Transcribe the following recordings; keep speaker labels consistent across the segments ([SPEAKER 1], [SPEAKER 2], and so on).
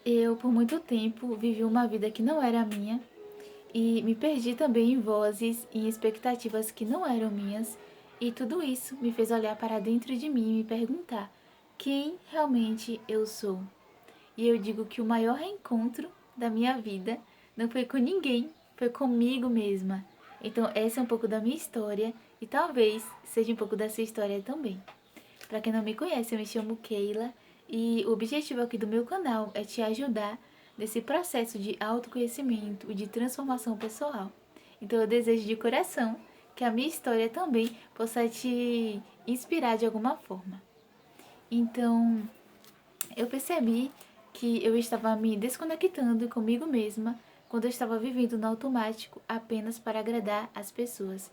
[SPEAKER 1] Eu, por muito tempo, vivi uma vida que não era minha e me perdi também em vozes e em expectativas que não eram minhas, e tudo isso me fez olhar para dentro de mim e me perguntar quem realmente eu sou. E eu digo que o maior reencontro da minha vida não foi com ninguém, foi comigo mesma. Então, essa é um pouco da minha história e talvez seja um pouco da sua história também. Para quem não me conhece, eu me chamo Keila e o objetivo aqui do meu canal é te ajudar nesse processo de autoconhecimento e de transformação pessoal. Então eu desejo de coração que a minha história também possa te inspirar de alguma forma. Então, eu percebi que eu estava me desconectando comigo mesma quando eu estava vivendo no automático apenas para agradar as pessoas.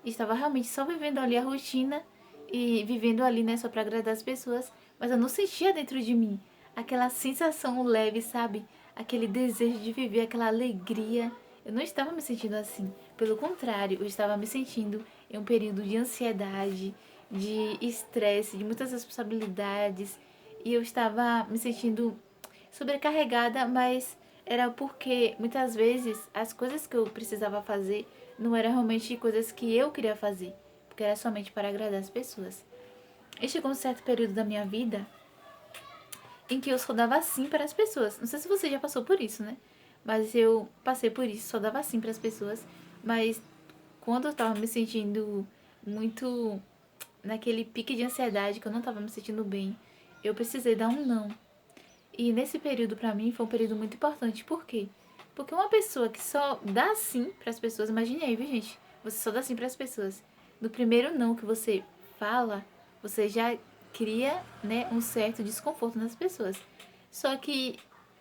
[SPEAKER 1] Estava realmente só vivendo ali a rotina e vivendo ali, né, só para agradar as pessoas, mas eu não sentia dentro de mim aquela sensação leve, sabe? Aquele desejo de viver, aquela alegria. Eu não estava me sentindo assim. Pelo contrário, eu estava me sentindo em um período de ansiedade, de estresse, de muitas responsabilidades, e eu estava me sentindo sobrecarregada, mas era porque muitas vezes as coisas que eu precisava fazer não eram realmente coisas que eu queria fazer, porque era somente para agradar as pessoas. E chegou um certo período da minha vida em que eu só dava sim para as pessoas. Não sei se você já passou por isso, né? Mas eu passei por isso, só dava sim para as pessoas. Mas quando eu tava me sentindo muito naquele pique de ansiedade, que eu não tava me sentindo bem, eu precisei dar um não. E nesse período, pra mim, foi um período muito importante. Por quê? Porque uma pessoa que só dá sim para as pessoas, imagine aí, viu, gente? Você só dá sim para as pessoas. No primeiro não que você fala, você já cria, né, um certo desconforto nas pessoas. Só que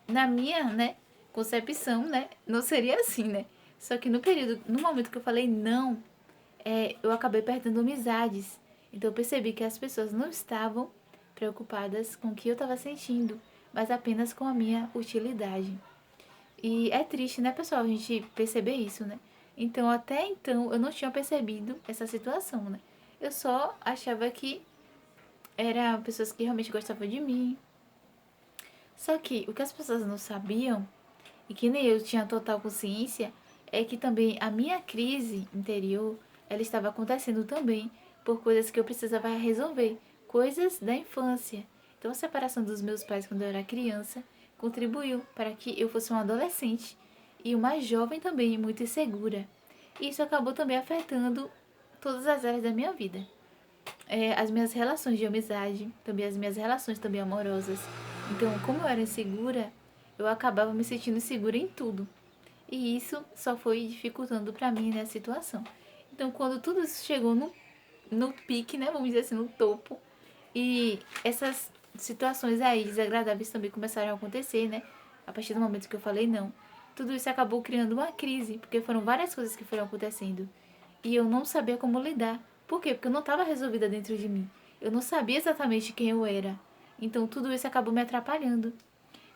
[SPEAKER 1] na minha, né, concepção, né, não seria assim, né? Só que no período, no momento que eu falei não, eu acabei perdendo amizades. Então eu percebi que as pessoas não estavam preocupadas com o que eu estava sentindo, mas apenas com a minha utilidade. E é triste, né, pessoal, a gente perceber isso, né? Então, até então, eu não tinha percebido essa situação, né? Eu só achava que eram pessoas que realmente gostavam de mim. Só que o que as pessoas não sabiam, e que nem eu tinha total consciência, é que também a minha crise interior, ela estava acontecendo também por coisas que eu precisava resolver, coisas da infância. Então a separação dos meus pais quando eu era criança contribuiu para que eu fosse uma adolescente e uma jovem também muito insegura. E isso acabou também afetando todas as áreas da minha vida. As minhas relações de amizade, também as minhas relações também amorosas. Então, como eu era insegura, eu acabava me sentindo insegura em tudo. E isso só foi dificultando para mim, né, a situação. Então, quando tudo isso chegou no pique, né, vamos dizer assim, no topo, e essas situações aí desagradáveis também começaram a acontecer, né, a partir do momento que eu falei não, tudo isso acabou criando uma crise, porque foram várias coisas que foram acontecendo. E eu não sabia como lidar. Por quê? Porque eu não estava resolvida dentro de mim. Eu não sabia exatamente quem eu era. Então tudo isso acabou me atrapalhando.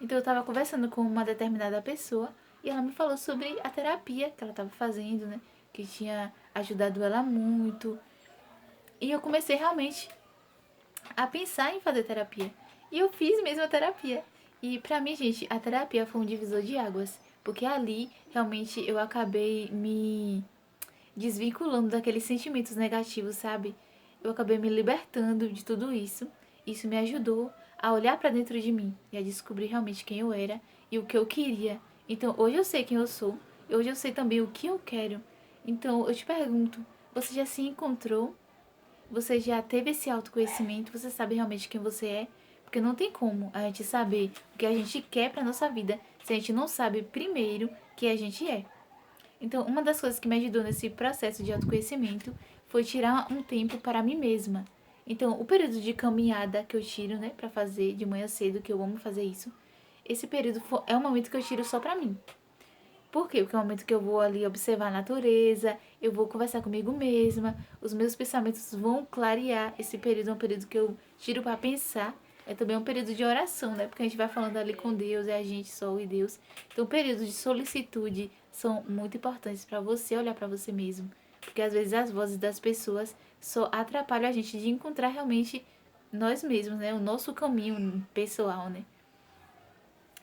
[SPEAKER 1] Então eu estava conversando com uma determinada pessoa e ela me falou sobre a terapia que ela estava fazendo, né? Que tinha ajudado ela muito. E eu comecei realmente a pensar em fazer terapia. E eu fiz mesmo a terapia. E pra mim, gente, a terapia foi um divisor de águas. Porque ali, realmente, eu acabei me desvinculando daqueles sentimentos negativos, sabe? Eu acabei me libertando de tudo isso. Isso me ajudou a olhar para dentro de mim e a descobrir realmente quem eu era e o que eu queria. Então, hoje eu sei quem eu sou, e hoje eu sei também o que eu quero. Então, eu te pergunto, você já se encontrou? Você já teve esse autoconhecimento? Você sabe realmente quem você é? Porque não tem como a gente saber o que a gente quer para nossa vida se a gente não sabe primeiro quem a gente é. Então, uma das coisas que me ajudou nesse processo de autoconhecimento foi tirar um tempo para mim mesma. Então, o período de caminhada que eu tiro, né, para fazer de manhã cedo, que eu amo fazer isso, esse período é um momento que eu tiro só para mim. Por quê? Porque é um momento que eu vou ali observar a natureza, eu vou conversar comigo mesma, os meus pensamentos vão clarear. Esse período é um período que eu tiro para pensar. É também um período de oração, né? Porque a gente vai falando ali com Deus, é a gente só e Deus. Então, períodos de solicitude são muito importantes para você olhar para você mesmo. Porque às vezes as vozes das pessoas só atrapalham a gente de encontrar realmente nós mesmos, né? O nosso caminho pessoal, né?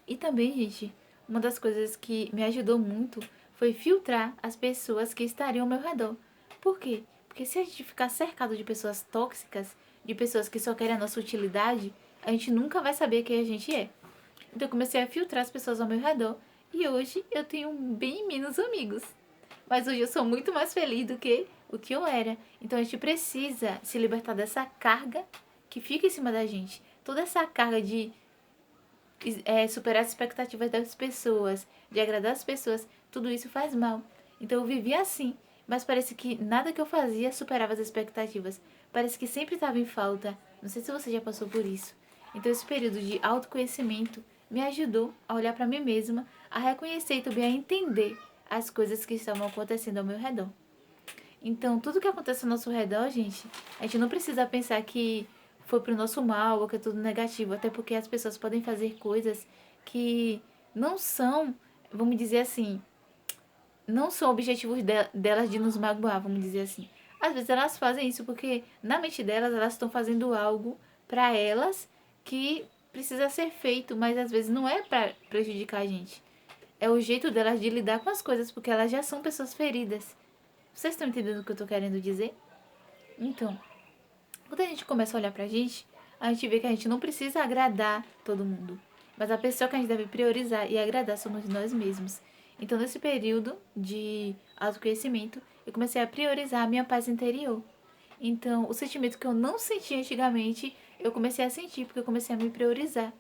[SPEAKER 1] E também, gente, uma das coisas que me ajudou muito foi filtrar as pessoas que estariam ao meu redor. Por quê? Porque se a gente ficar cercado de pessoas tóxicas, de pessoas que só querem a nossa utilidade, a gente nunca vai saber quem a gente é. Então eu comecei a filtrar as pessoas ao meu redor e hoje eu tenho bem menos amigos. Mas hoje eu sou muito mais feliz do que o que eu era. Então a gente precisa se libertar dessa carga que fica em cima da gente. Toda essa carga de superar as expectativas das pessoas, de agradar as pessoas, tudo isso faz mal. Então eu vivia assim, mas parece que nada que eu fazia superava as expectativas. Parece que sempre estava em falta. Não sei se você já passou por isso. Então esse período de autoconhecimento me ajudou a olhar para mim mesma, a reconhecer e também a entender as coisas que estavam acontecendo ao meu redor. Então, tudo que acontece ao nosso redor, gente, a gente não precisa pensar que foi pro nosso mal ou que é tudo negativo, até porque as pessoas podem fazer coisas que não são, vamos dizer assim, não são objetivos delas de nos magoar, vamos dizer assim. Às vezes elas fazem isso porque na mente delas elas estão fazendo algo para elas que precisa ser feito, mas às vezes não é para prejudicar a gente. É o jeito delas de lidar com as coisas, porque elas já são pessoas feridas. Vocês estão entendendo o que eu tô querendo dizer? Então, quando a gente começa a olhar pra gente, a gente vê que a gente não precisa agradar todo mundo. Mas a pessoa que a gente deve priorizar e agradar somos nós mesmos. Então, nesse período de autoconhecimento, eu comecei a priorizar a minha paz interior. Então, o sentimento que eu não sentia antigamente, eu comecei a sentir, porque eu comecei a me priorizar.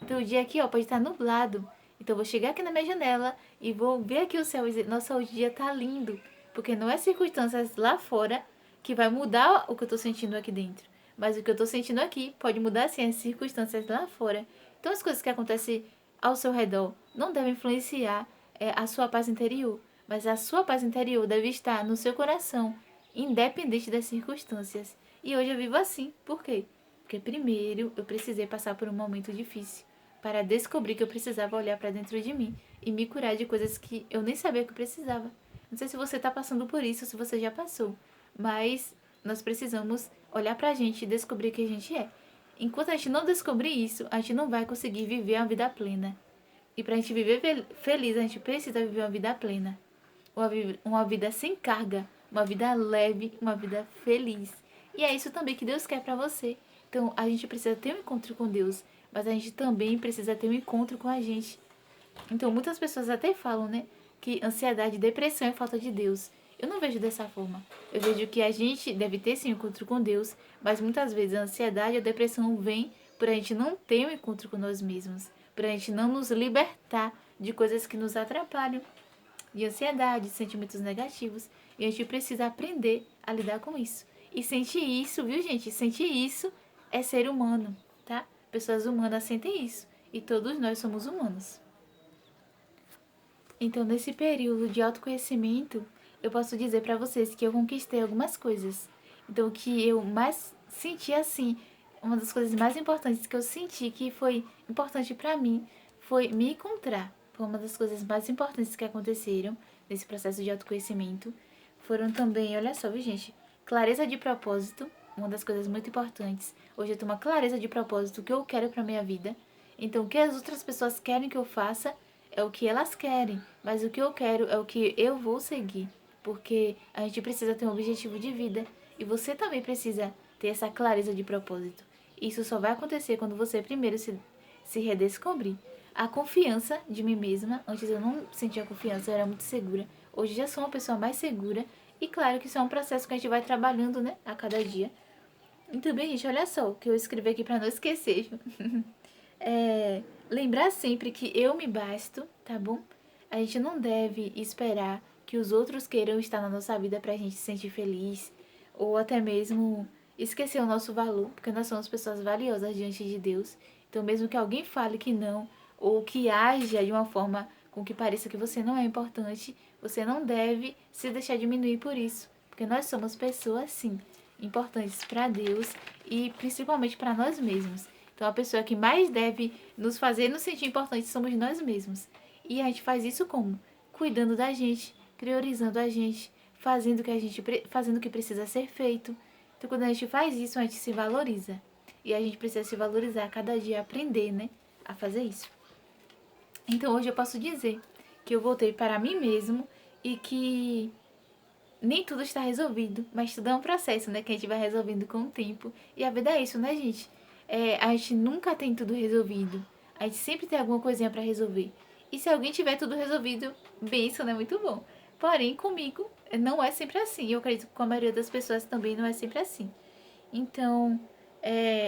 [SPEAKER 1] Então, o dia aqui, ó, pode estar nublado. Então, eu vou chegar aqui na minha janela e vou ver aqui o céu e dizer, nossa, o dia tá lindo. Porque não é circunstâncias lá fora que vai mudar o que eu tô sentindo aqui dentro. Mas o que eu tô sentindo aqui pode mudar, sim, as circunstâncias lá fora. Então, as coisas que acontecem ao seu redor não devem influenciar a sua paz interior. Mas a sua paz interior deve estar no seu coração, independente das circunstâncias. E hoje eu vivo assim. Por quê? Porque primeiro eu precisei passar por um momento difícil para descobrir que eu precisava olhar para dentro de mim e me curar de coisas que eu nem sabia que eu precisava. Não sei se você está passando por isso, se você já passou, mas nós precisamos olhar pra gente e descobrir quem a gente é. Enquanto a gente não descobrir isso, a gente não vai conseguir viver uma vida plena. E pra gente viver feliz, a gente precisa viver uma vida plena. Uma vida sem carga, uma vida leve, uma vida feliz. E é isso também que Deus quer pra você. Então, a gente precisa ter um encontro com Deus, mas a gente também precisa ter um encontro com a gente. Então, muitas pessoas até falam, né, que ansiedade, depressão é falta de Deus. Eu não vejo dessa forma. Eu vejo que a gente deve ter sim um encontro com Deus, mas muitas vezes a ansiedade e a depressão vem por a gente não ter um encontro com nós mesmos, por a gente não nos libertar de coisas que nos atrapalham, de ansiedade, de sentimentos negativos. E a gente precisa aprender a lidar com isso. E sentir isso, viu, gente? Sentir isso é ser humano, tá? Pessoas humanas sentem isso. E todos nós somos humanos. Então, nesse período de autoconhecimento, eu posso dizer para vocês que eu conquistei algumas coisas. Então, o que eu mais senti assim, uma das coisas mais importantes que eu senti que foi importante para mim foi me encontrar. Foi uma das coisas mais importantes que aconteceram nesse processo de autoconhecimento. Foram também, olha só, viu, gente? Clareza de propósito, uma das coisas muito importantes. Hoje eu tenho uma clareza de propósito, o que eu quero para minha vida. Então, o que as outras pessoas querem que eu faça é o que elas querem, mas o que eu quero é o que eu vou seguir, porque a gente precisa ter um objetivo de vida e você também precisa ter essa clareza de propósito. Isso só vai acontecer quando você primeiro se redescobrir. A confiança de mim mesma, antes eu não sentia confiança, eu era muito segura. Hoje já sou uma pessoa mais segura e claro que isso é um processo que a gente vai trabalhando, né, a cada dia. Muito bem, gente, olha só o que eu escrevi aqui para não esquecer. Lembrar sempre que eu me basto, tá bom? A gente não deve esperar que os outros queiram estar na nossa vida pra gente se sentir feliz, ou até mesmo esquecer o nosso valor, porque nós somos pessoas valiosas diante de Deus. Então, mesmo que alguém fale que não, ou que haja de uma forma com que pareça que você não é importante, você não deve se deixar diminuir por isso, porque nós somos pessoas, sim, importantes para Deus e principalmente para nós mesmos. Então, a pessoa que mais deve nos fazer nos sentir importantes somos nós mesmos. E a gente faz isso como? Cuidando da gente, priorizando a gente, fazendo o que precisa ser feito. Então, quando a gente faz isso, a gente se valoriza. E a gente precisa se valorizar a cada dia, aprender, né, a fazer isso. Então hoje eu posso dizer que eu voltei para mim mesmo e que nem tudo está resolvido, mas tudo é um processo, né? Que a gente vai resolvendo com o tempo. E a vida é isso, né, gente? A gente nunca tem tudo resolvido. A gente sempre tem alguma coisinha para resolver. E se alguém tiver tudo resolvido, benção, né? Muito bom. Porém, comigo não é sempre assim. Eu acredito que com a maioria das pessoas também não é sempre assim. Então,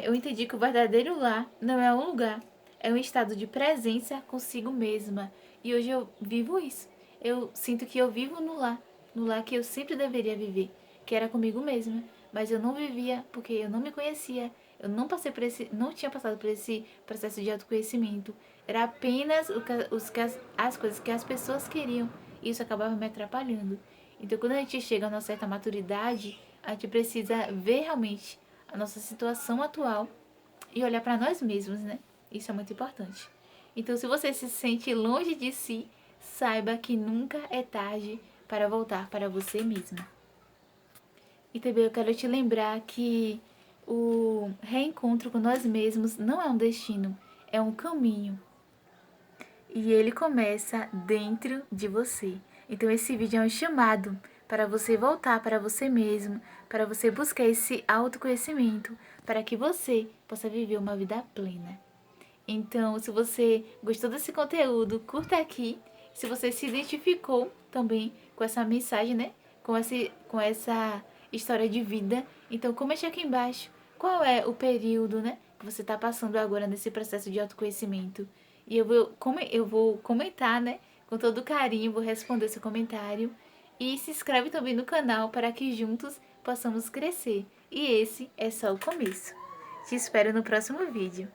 [SPEAKER 1] eu entendi que o verdadeiro lar não é um lugar, é um estado de presença consigo mesma. E hoje eu vivo isso. Eu sinto que eu vivo no lar que eu sempre deveria viver, que era comigo mesma. Mas eu não vivia porque eu não me conhecia, eu não passei por não tinha passado por esse processo de autoconhecimento. Era apenas as coisas que as pessoas queriam. E isso acabava me atrapalhando. Então, quando a gente chega a uma certa maturidade, a gente precisa ver realmente a nossa situação atual e olhar para nós mesmos, né? Isso é muito importante. Então, se você se sente longe de si, saiba que nunca é tarde para voltar para você mesma. E também eu quero te lembrar que o reencontro com nós mesmos não é um destino, é um caminho. E ele começa dentro de você. Então esse vídeo é um chamado para você voltar para você mesmo, para você buscar esse autoconhecimento, para que você possa viver uma vida plena. Então, se você gostou desse conteúdo, curta aqui. Se você se identificou também com essa mensagem, né? Com essa história de vida, então comente aqui embaixo qual é o período, né, que você está passando agora nesse processo de autoconhecimento. E eu vou comentar, né, com todo carinho, vou responder seu comentário. E se inscreve também no canal para que juntos possamos crescer. E esse é só o começo. Te espero no próximo vídeo.